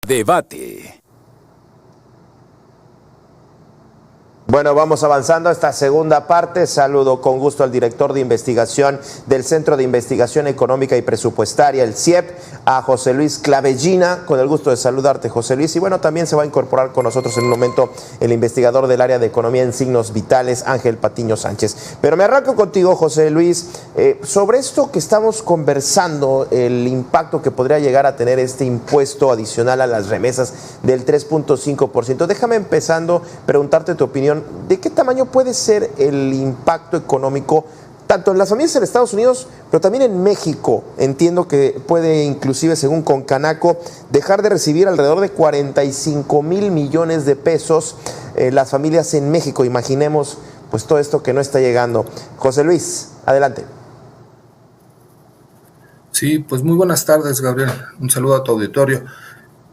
Debate. Bueno, vamos avanzando a esta segunda parte. Saludo con gusto al director de investigación del Centro de Investigación Económica y Presupuestaria, el CIEP, a José Luis Clavellina. Con el gusto de saludarte, José Luis. Y bueno, también se va a incorporar con nosotros en un momento el investigador del área de economía en signos vitales, Ángel Patiño Sánchez. Pero me arranco contigo, José Luis, sobre esto que estamos conversando, el impacto que podría llegar a tener este impuesto adicional a las remesas del 3.5%. Déjame empezando preguntarte tu opinión. ¿De qué tamaño puede ser el impacto económico tanto en las familias en Estados Unidos, pero también en México? Entiendo que puede, inclusive según Concanaco, dejar de recibir alrededor de 45 mil millones de pesos las familias en México. Imaginemos pues todo esto que no está llegando. José Luis, adelante. Sí, pues muy buenas tardes, Gabriel. Un saludo a tu auditorio.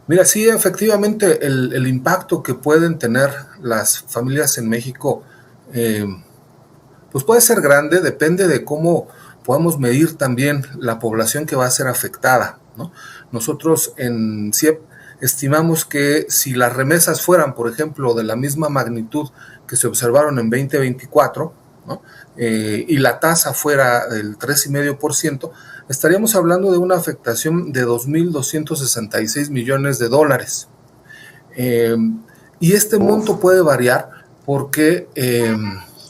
Mira, sí, efectivamente, el impacto que pueden tener las familias en México, pues puede ser grande, depende de cómo podamos medir también la población que va a ser afectada, ¿no? Nosotros en CIEP estimamos que si las remesas fueran, por ejemplo, de la misma magnitud que se observaron en 2024, ¿no? Y la tasa fuera del 3,5%, estaríamos hablando de una afectación de 2.266 millones de dólares. Y este monto puede variar porque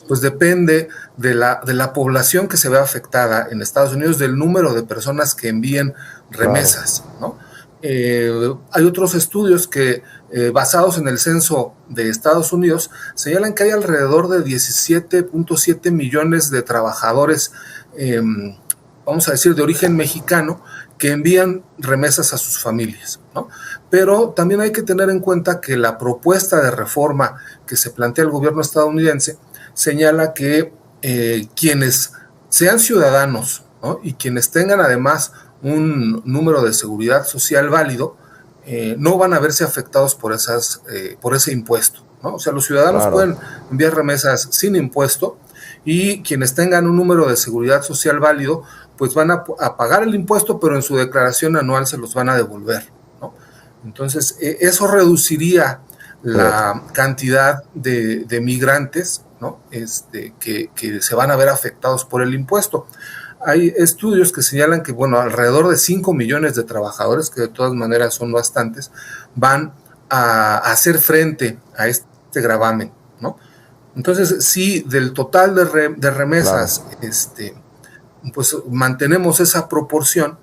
pues depende de la población que se ve afectada en Estados Unidos, del número de personas que envíen remesas, ¿no? Hay otros estudios que, basados en el censo de Estados Unidos, señalan que hay alrededor de 17.7 millones de trabajadores, vamos a decir, de origen mexicano, que envían remesas a sus familias, ¿no? Pero también hay que tener en cuenta que la propuesta de reforma que se plantea el gobierno estadounidense señala que quienes sean ciudadanos, ¿no? Y quienes tengan además un número de seguridad social válido, no van a verse afectados por ese impuesto, ¿no? O sea, los ciudadanos pueden enviar remesas sin impuesto, y quienes tengan un número de seguridad social válido, pues van a pagar el impuesto, pero en su declaración anual se los van a devolver, ¿no? Entonces, eso reduciría la cantidad de migrantes, ¿no? Que se van a ver afectados por el impuesto. Hay estudios que señalan que, bueno, alrededor de 5 millones de trabajadores, que de todas maneras son bastantes, van a hacer frente a este gravamen, ¿no? Entonces, si del total de remesas, pues mantenemos esa proporción,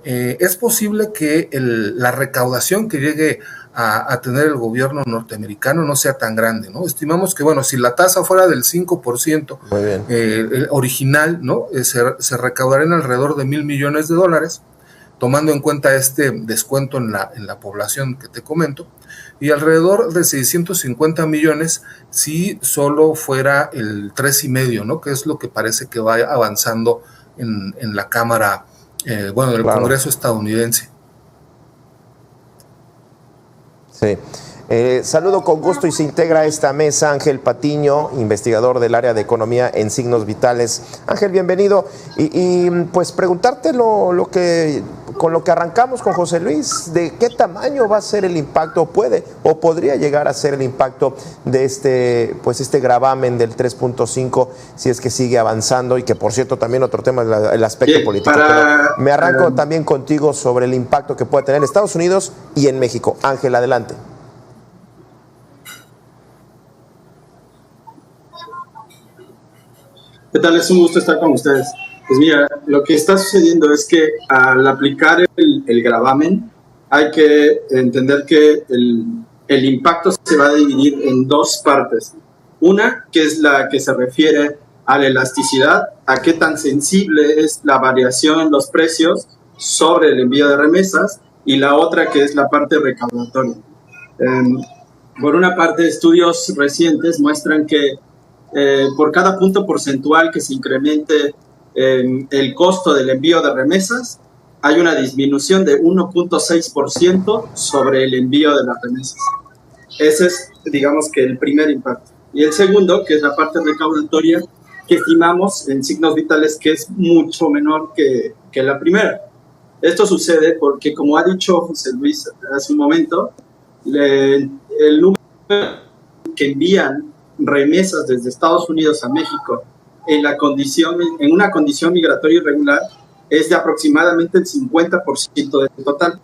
es posible que la recaudación que llegue a tener el gobierno norteamericano no sea tan grande, ¿no? Estimamos que, bueno, si la tasa fuera del 5% original, ¿no? Se recaudarían alrededor de $1,000 millones, tomando en cuenta este descuento en la población que te comento, y alrededor de 650 millones si solo fuera el 3,5%, ¿no? Que es lo que parece que va avanzando en la Cámara, del Congreso estadounidense. Sí. Saludo con gusto y se integra a esta mesa Ángel Patiño, investigador del área de economía en signos vitales. Ángel, bienvenido. Y pues preguntarte con lo que arrancamos con José Luis, ¿de qué tamaño va a ser el impacto? ¿Puede o podría llegar a ser el impacto de este gravamen del 3.5 si es que sigue avanzando? Y que, por cierto, también otro tema es el aspecto político. Pero me arranco también contigo sobre el impacto que puede tener en Estados Unidos y en México. Ángel, adelante. ¿Qué tal? Es un gusto estar con ustedes. Pues mira, lo que está sucediendo es que al aplicar el gravamen hay que entender que el impacto se va a dividir en dos partes. Una, que es la que se refiere a la elasticidad, a qué tan sensible es la variación en los precios sobre el envío de remesas, y la otra, que es la parte recaudatoria. Por una parte, estudios recientes muestran que por cada punto porcentual que se incremente el costo del envío de remesas, hay una disminución de 1.6% sobre el envío de las remesas. Ese es, digamos, que el primer impacto. Y el segundo, que es la parte recaudatoria, que estimamos en signos vitales que es mucho menor que la primera. Esto sucede porque, como ha dicho José Luis hace un momento, el número que envían remesas desde Estados Unidos a México en una condición migratoria irregular es de aproximadamente el 50% del total.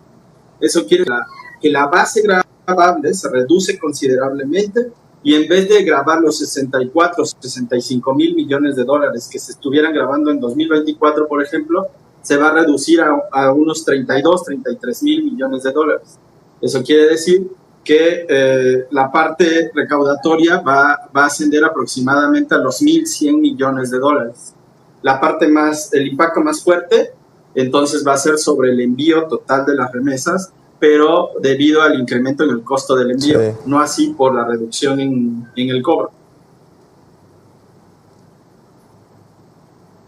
Eso quiere decir que la base gravable se reduce considerablemente y en vez de grabar los 64, 65 mil millones de dólares que se estuvieran grabando en 2024, por ejemplo, se va a reducir a unos 32, 33 mil millones de dólares. Eso quiere decir que la parte recaudatoria va a ascender aproximadamente a los 1.100 millones de dólares. El impacto más fuerte, entonces, va a ser sobre el envío total de las remesas, pero debido al incremento en el costo del envío, sí, no así por la reducción en el cobro.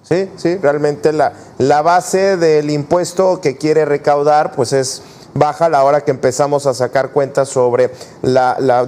Sí, realmente la base del impuesto que quiere recaudar, pues es baja a la hora que empezamos a sacar cuentas sobre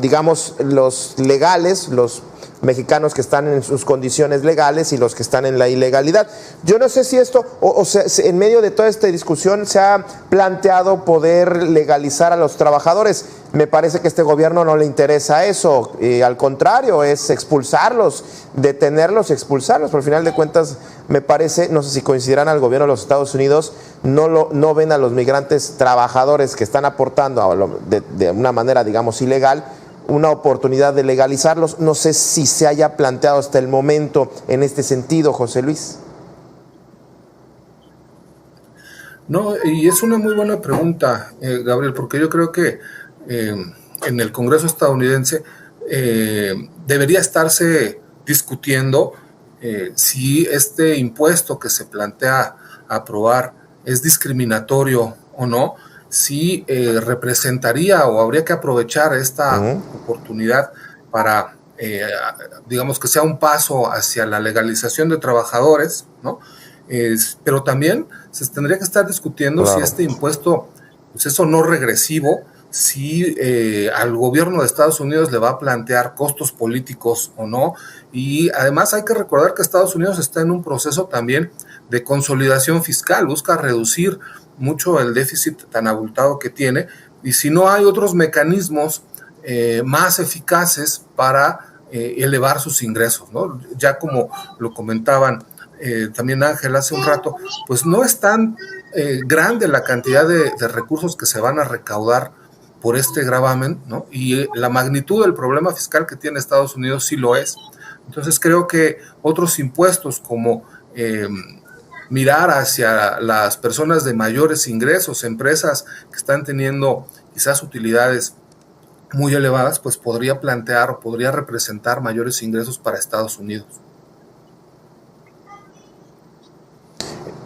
digamos, los legales, los mexicanos que están en sus condiciones legales y los que están en la ilegalidad. Yo no sé si esto, o sea, en medio de toda esta discusión se ha planteado poder legalizar a los trabajadores. Me parece que a este gobierno no le interesa eso, al contrario, es expulsarlos, detenerlos y expulsarlos. Por el final de cuentas, me parece, no sé si coincidirán al gobierno de los Estados Unidos, no ven a los migrantes trabajadores que están aportando de una manera, digamos, ilegal, una oportunidad de legalizarlos. No sé si se haya planteado hasta el momento en este sentido, José Luis. No, y es una muy buena pregunta, Gabriel, porque yo creo que en el Congreso estadounidense debería estarse discutiendo si este impuesto que se plantea aprobar es discriminatorio o no, si representaría o habría que aprovechar esta oportunidad para, digamos, que sea un paso hacia la legalización de trabajadores, ¿no? Pero también se tendría que estar discutiendo si este impuesto, pues eso no regresivo, si al gobierno de Estados Unidos le va a plantear costos políticos o no. Y además hay que recordar que Estados Unidos está en un proceso también de consolidación fiscal, busca reducir mucho el déficit tan abultado que tiene, y si no hay otros mecanismos más eficaces para elevar sus ingresos, ¿no? Ya como lo comentaban también Ángel hace un rato, pues no es tan grande la cantidad de recursos que se van a recaudar por este gravamen, ¿no? Y la magnitud del problema fiscal que tiene Estados Unidos sí lo es. Entonces creo que otros impuestos como mirar hacia las personas de mayores ingresos, empresas que están teniendo quizás utilidades muy elevadas, pues podría plantear o podría representar mayores ingresos para Estados Unidos.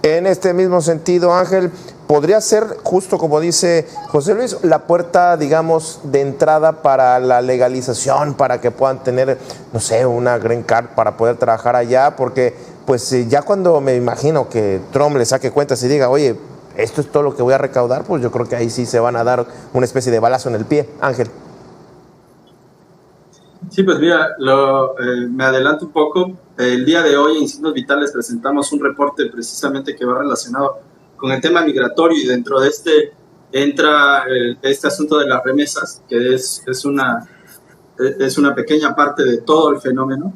En este mismo sentido, Ángel, podría ser, justo como dice José Luis, la puerta, digamos, de entrada para la legalización, para que puedan tener, no sé, una green card para poder trabajar allá, porque pues ya cuando me imagino que Trump le saque cuentas y diga, oye, esto es todo lo que voy a recaudar, pues yo creo que ahí sí se van a dar una especie de balazo en el pie. Ángel. Sí, pues mira, me adelanto un poco. El día de hoy en Signos Vitales presentamos un reporte precisamente que va relacionado con el tema migratorio, y dentro de este entra este asunto de las remesas, que es una pequeña parte de todo el fenómeno.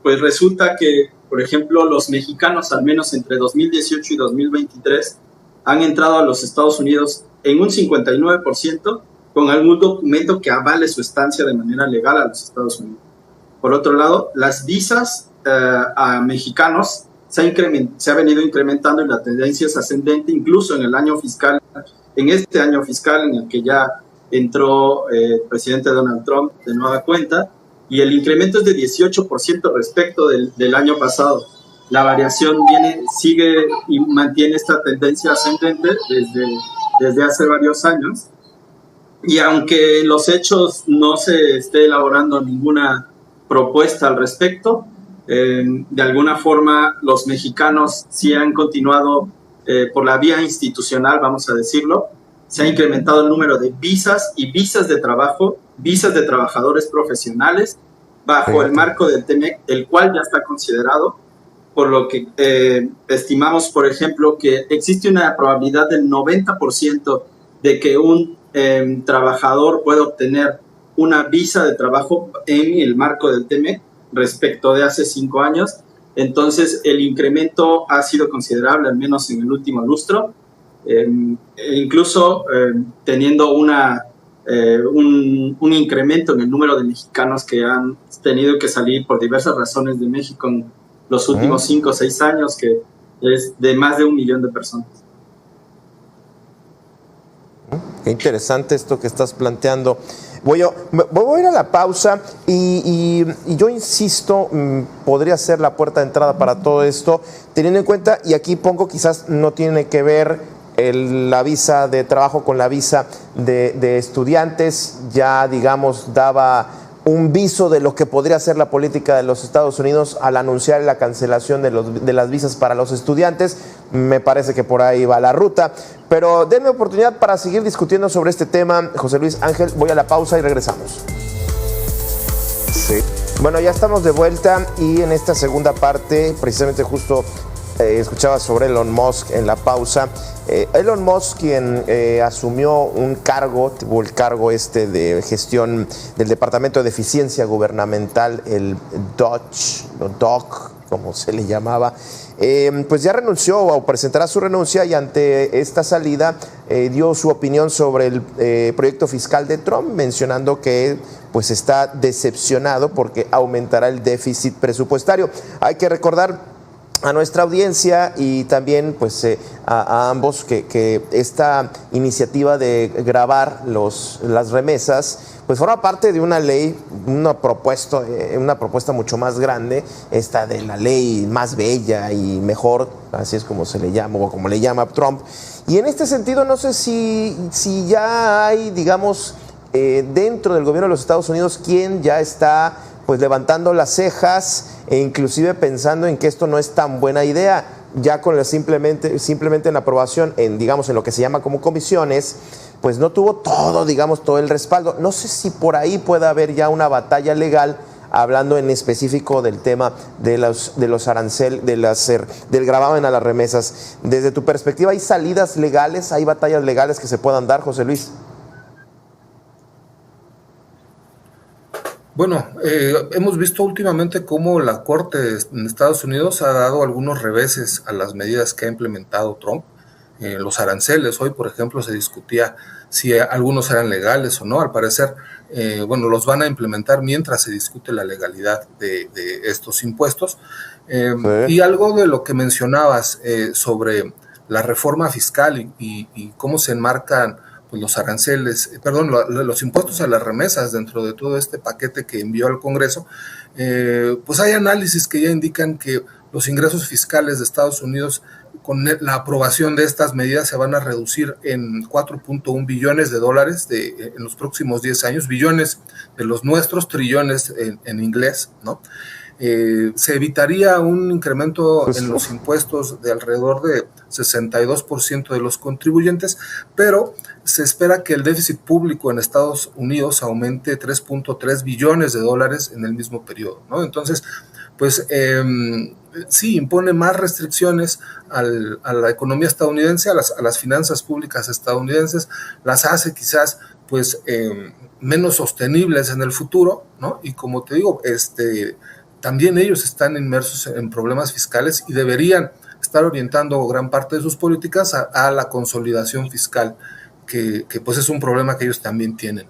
Pues resulta que, por ejemplo, los mexicanos, al menos entre 2018 y 2023, han entrado a los Estados Unidos en un 59% con algún documento que avale su estancia de manera legal a los Estados Unidos. Por otro lado, las visas a mexicanos se ha venido incrementando, y la tendencia es ascendente, incluso en este año fiscal en el que ya entró el presidente Donald Trump de nueva cuenta, y el incremento es de 18% respecto del año pasado. La variación sigue y mantiene esta tendencia ascendente desde hace varios años. Y aunque en los hechos no se esté elaborando ninguna propuesta al respecto, de alguna forma los mexicanos sí han continuado por la vía institucional, vamos a decirlo. Se ha incrementado el número de visas y visas de trabajo, visas de trabajadores profesionales, bajo el marco del TEMEC, el cual ya está considerado por lo que estimamos, por ejemplo, que existe una probabilidad del 90% de que un trabajador pueda obtener una visa de trabajo en el marco del TEMEC respecto de hace 5 años. Entonces, el incremento ha sido considerable, al menos en el último lustro, incluso teniendo un incremento en el número de mexicanos que han tenido que salir por diversas razones de México en los últimos 5 o 6 años, que es de más de 1 millón de personas. Qué interesante esto que estás planteando. Voy a ir a la pausa y yo insisto, podría ser la puerta de entrada para todo esto, teniendo en cuenta, y aquí pongo, quizás no tiene que ver la visa de trabajo con la visa de estudiantes, ya digamos daba un viso de lo que podría ser la política de los Estados Unidos al anunciar la cancelación de las visas para los estudiantes. Me parece que por ahí va la ruta, pero denme oportunidad para seguir discutiendo sobre este tema. José Luis, Ángel, voy a la pausa y regresamos. Sí. Bueno, ya estamos de vuelta y en esta segunda parte, precisamente justo escuchaba sobre Elon Musk en la pausa. Elon Musk, quien asumió un cargo, tuvo el cargo de gestión del Departamento de Eficiencia Gubernamental, el DOC, como se le llamaba, pues ya renunció o presentará su renuncia, y ante esta salida dio su opinión sobre el proyecto fiscal de Trump, mencionando que pues está decepcionado porque aumentará el déficit presupuestario. Hay que recordar a nuestra audiencia y también pues a ambos que esta iniciativa de gravar las remesas pues forma parte de una ley, una propuesta mucho más grande, esta de la ley más bella y mejor, así es como se le llama o como le llama Trump. Y en este sentido no sé si ya hay, digamos, dentro del gobierno de los Estados Unidos quien ya está pues levantando las cejas e inclusive pensando en que esto no es tan buena idea, ya con simplemente en la aprobación en lo que se llama como comisiones, pues no tuvo todo el respaldo. No sé si por ahí puede haber ya una batalla legal, hablando en específico del tema de los aranceles, del gravamen a las remesas. Desde tu perspectiva, ¿hay salidas legales, hay batallas legales que se puedan dar, José Luis? Bueno, hemos visto últimamente cómo la Corte en Estados Unidos ha dado algunos reveses a las medidas que ha implementado Trump. Los aranceles, hoy por ejemplo se discutía si algunos eran legales o no. Al parecer, los van a implementar mientras se discute la legalidad de estos impuestos. Y algo de lo que mencionabas sobre la reforma fiscal y cómo se enmarcan pues los aranceles, los impuestos a las remesas dentro de todo este paquete que envió al Congreso, pues hay análisis que ya indican que los ingresos fiscales de Estados Unidos con la aprobación de estas medidas se van a reducir en 4.1 billones de dólares en los próximos 10 años, billones de los nuestros, trillones en inglés, ¿no? Se evitaría un incremento en los impuestos de alrededor de 62% de los contribuyentes, pero se espera que el déficit público en Estados Unidos aumente 3.3 billones de dólares en el mismo periodo, ¿no? Entonces, pues sí, impone más restricciones a la economía estadounidense, a las finanzas públicas estadounidenses, las hace quizás pues menos sostenibles en el futuro, ¿no? Y como te digo, también ellos están inmersos en problemas fiscales y deberían estar orientando gran parte de sus políticas a la consolidación fiscal, que pues es un problema que ellos también tienen.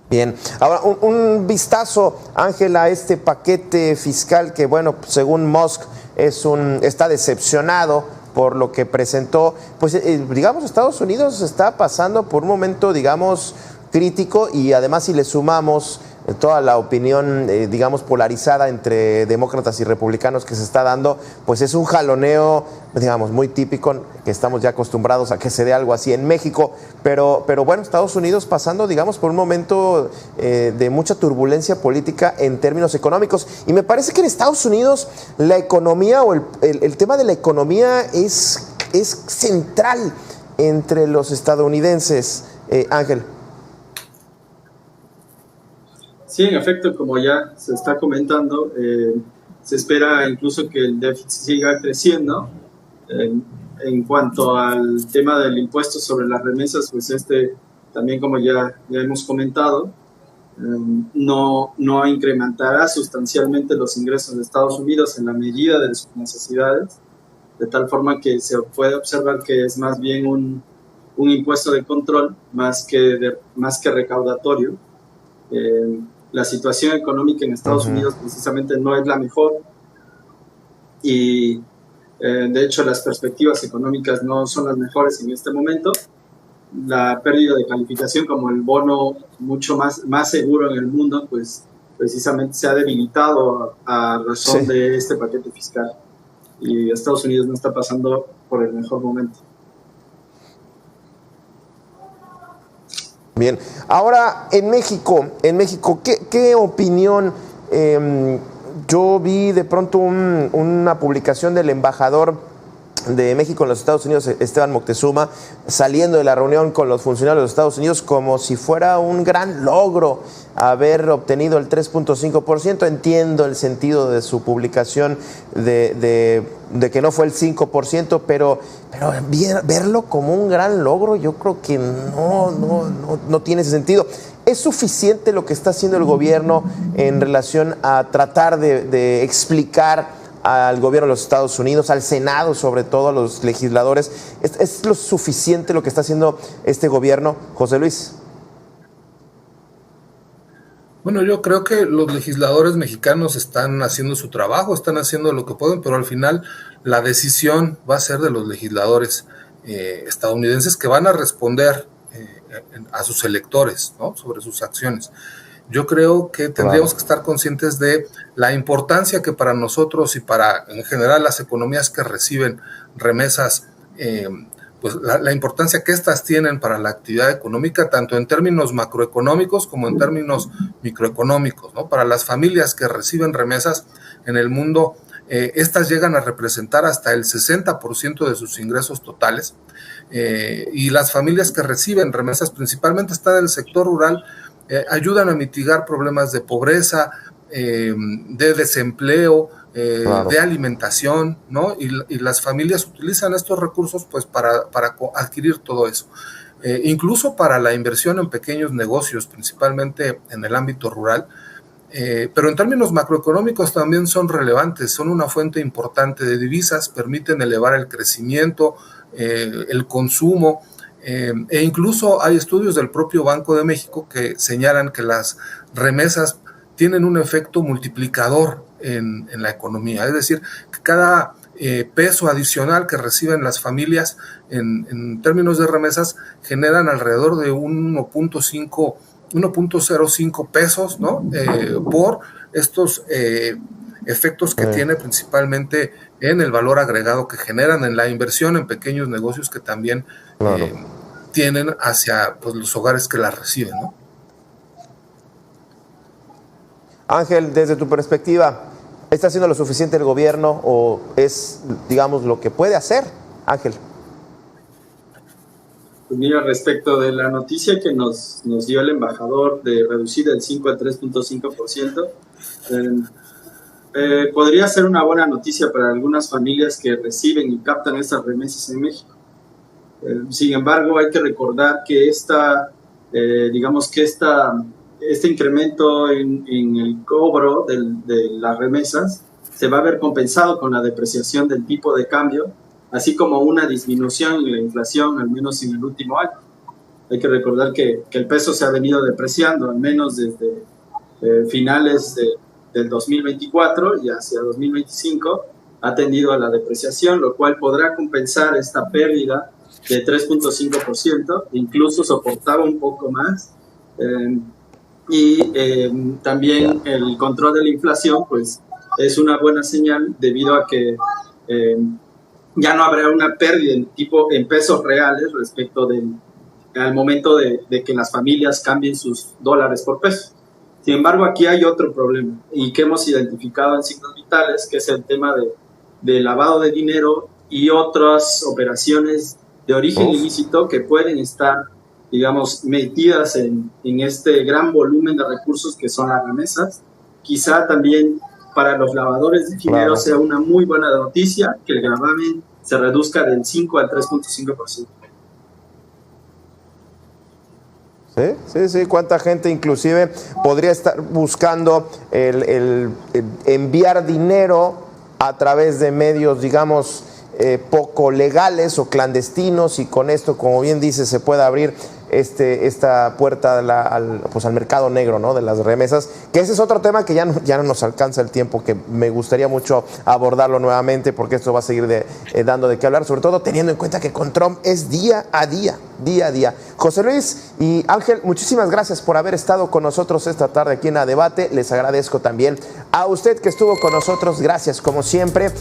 Bien, ahora un vistazo, Ángel, a este paquete fiscal que, bueno, según Musk está decepcionado por lo que presentó. Pues Estados Unidos está pasando por un momento, crítico, y además si le sumamos toda la opinión, polarizada entre demócratas y republicanos que se está dando, pues es un jaloneo, muy típico, que estamos ya acostumbrados a que se dé algo así en México, pero bueno, Estados Unidos pasando, por un momento de mucha turbulencia política en términos económicos, y me parece que en Estados Unidos la economía o el tema de la economía es central entre los estadounidenses, Ángel. Sí, en efecto, como ya se está comentando, se espera incluso que el déficit siga creciendo. En cuanto al tema del impuesto sobre las remesas, pues también como ya hemos comentado, no incrementará sustancialmente los ingresos de Estados Unidos en la medida de sus necesidades, de tal forma que se puede observar que es más bien un impuesto de control más que recaudatorio. La situación económica en Estados Unidos precisamente no es la mejor y de hecho las perspectivas económicas no son las mejores en este momento. La pérdida de calificación como el bono mucho más seguro en el mundo, pues precisamente se ha debilitado a razón de este paquete fiscal y Estados Unidos no está pasando por el mejor momento. Bien, ahora en México, ¿qué opinión? Yo vi de pronto una publicación del embajador de México en los Estados Unidos, Esteban Moctezuma, saliendo de la reunión con los funcionarios de los Estados Unidos como si fuera un gran logro haber obtenido el 3.5%. Entiendo el sentido de su publicación de que no fue el 5%, pero verlo como un gran logro yo creo que no tiene ese sentido. ¿Es suficiente lo que está haciendo el gobierno en relación a tratar de explicar al gobierno de los Estados Unidos, al Senado sobre todo, a los legisladores? ¿Es lo suficiente lo que está haciendo este gobierno, José Luis? Bueno, yo creo que los legisladores mexicanos están haciendo su trabajo, están haciendo lo que pueden, pero al final la decisión va a ser de los legisladores estadounidenses, que van a responder a sus electores, ¿no?, sobre sus acciones. Yo creo que tendríamos que estar conscientes de la importancia que para nosotros y para en general las economías que reciben remesas, pues la importancia que estas tienen para la actividad económica, tanto en términos macroeconómicos como en términos microeconómicos, ¿no? Para las familias que reciben remesas en el mundo, estas llegan a representar hasta el 60% de sus ingresos totales, y las familias que reciben remesas principalmente están en el sector rural, ayudan a mitigar problemas de pobreza, de desempleo, de alimentación, ¿no? Y las familias utilizan estos recursos pues para adquirir todo eso. Incluso para la inversión en pequeños negocios, principalmente en el ámbito rural. Pero en términos macroeconómicos también son relevantes, son una fuente importante de divisas, permiten elevar el crecimiento, el consumo, e incluso hay estudios del propio Banco de México que señalan que las remesas tienen un efecto multiplicador en la economía, es decir, que cada peso adicional que reciben las familias en términos de remesas generan alrededor de 1.05 pesos, ¿no? Por estos efectos que tiene principalmente en el valor agregado que generan en la inversión en pequeños negocios que también tienen hacia pues, los hogares que las reciben, ¿no? Ángel, desde tu perspectiva, ¿está haciendo lo suficiente el gobierno o es, digamos, lo que puede hacer? Ángel. Pues mira, respecto de la noticia que nos dio el embajador de reducir el 5 al 3.5%, podría ser una buena noticia para algunas familias que reciben y captan estas remesas en México. Sin embargo, hay que recordar que este incremento en el cobro de las remesas se va a ver compensado con la depreciación del tipo de cambio, así como una disminución en la inflación, al menos en el último año. Hay que recordar que el peso se ha venido depreciando, al menos desde finales del 2024 y hacia 2025, ha tendido a la depreciación, lo cual podrá compensar esta pérdida de 3.5%, incluso soportaba un poco más. También el control de la inflación, pues es una buena señal debido a que ya no habrá una pérdida en pesos reales respecto al momento de que las familias cambien sus dólares por pesos. Sin embargo, aquí hay otro problema y que hemos identificado en Signos Vitales, que es el tema de lavado de dinero y otras operaciones de origen ilícito que pueden estar digamos, metidas en este gran volumen de recursos que son las remesas. Quizá también para los lavadores de dinero sea una muy buena noticia que el gravamen se reduzca del 5 al 3.5%. Sí. ¿Cuánta gente inclusive podría estar buscando el enviar dinero a través de medios, digamos, poco legales o clandestinos, y con esto, como bien dice, se puede abrir esta puerta al mercado negro, ¿no?, de las remesas, que ese es otro tema que ya no nos alcanza el tiempo, que me gustaría mucho abordarlo nuevamente, porque esto va a seguir dando de qué hablar, sobre todo teniendo en cuenta que con Trump es día a día. José Luis y Ángel, muchísimas gracias por haber estado con nosotros esta tarde aquí en A Debate. Les agradezco también a usted que estuvo con nosotros. Gracias como siempre.